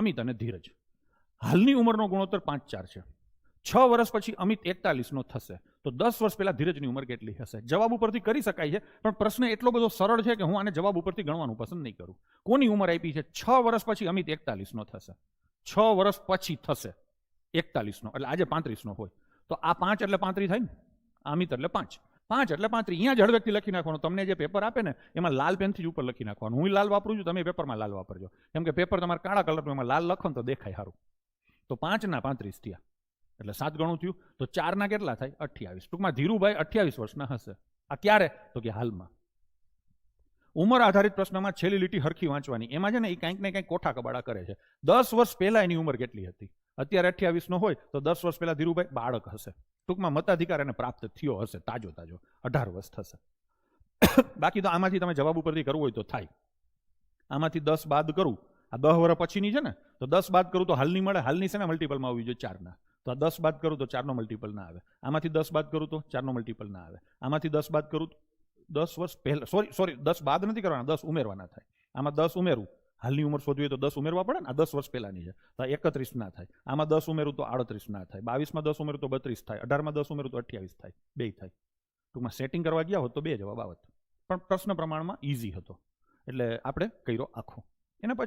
અમિત અને ધીરજ. હાલની ઉંમરનો ગુણોત્તર 5:4 છે. 6 વર્ષ પછી અમિત 41નો થશે, તો 10 વર્ષ પહેલા ધીરજની ઉંમર કેટલી હશે? જવાબ ઉપરથી કરી શકાય છે, પણ પ્રશ્ન એટલો બધો સરળ છે કે હું આને જવાબ ઉપરથી ગણવાનું પસંદ નહીં કરું. કોની ઉંમર આપી છે? 6 વર્ષ પછી અમિત 41નો થશે. 6 વર્ષ પછી થશે 41નો, એટલે આજે 35નો હોય, તો આ 5 એટલે 35 થાય ને, અમિત એટલે 5, 5 એટલે 35. અહીંયા જ હળવેકથી લખી નાખવાનું. તમને જે પેપર આપે ને એમાં લાલ પેનથી જ ઉપર લખી નાખવાનું. હું લાલ વાપરું છું, તમે પેપરમાં લાલ વાપરજો, કેમ કે પેપર તમારે કાળા કલરનું, એમાં લાલ લખો ને તો દેખાય સારું. તો 5 ના 35 થયા, એટલે 7 ગણું થયું. તો 4 ના કેટલા થાય? 28. ટૂંકમાં ધીરુભાઈ 28 વર્ષના હશે. આ ક્યારે? તો કે હાલમાં. ઉંમર આધારિત પ્રશ્નમાં છેલ્લી લીટી હરખી વાંચવાની. એમાં છે ને એ કંઈક ને કંઈક કોઠા કબાડા કરે છે. 10 વર્ષ પહેલા એની ઉંમર કેટલી હતી? અત્યારે 28નો હોય તો 10 વર્ષ પહેલા ધીરુભાઈ બાળક હશે. ટૂંકમાં મતાધિકાર એને પ્રાપ્ત થયો હશે, તાજો 18 વર્ષ થશે. બાકી તો આમાંથી તમે જવાબ ઉપરથી કરવું હોય તો થાય. આમાંથી 10 બાદ કરું, આ 10 વર્ષ પછીની છે ને, તો 10 બાદ કરું તો હાલની મળે. હાલની છે ને મલ્ટિપલમાં આવવી જોઈએ 4 ના, તો આ 10 બાદ કરું તો 4નો મલ્ટિપલ ના આવે. આમાંથી 10 બાદ કરું તો 4નો મલ્ટિપલ ના આવે. આમાંથી 10 બાદ કરું તો 10 વર્ષ પહેલા, સોરી 10 બાદ નથી કરવાના, 10 ઉમેરવાના થાય. આમાં 10 ઉમેરું, હાલની ઉંમર શોધવી હોય તો 10 ઉમેરવા પડે ને. આ 10 વર્ષ પહેલાની છે, તો 31 ના થાય. આમાં 10 ઉમેરું તો 38 ના થાય. 22માં 10 ઉમેરું તો 32 થાય. 18માં 10 ઉમેરું તો 28 થાય. 2 થાય. ટૂંકમાં સેટિંગ કરવા ગયા હોત તો 2 જવાબ આવત, પણ પ્રશ્ન પ્રમાણમાં ઇઝી હતો એટલે આપણે કર્યો આખો. એના પછી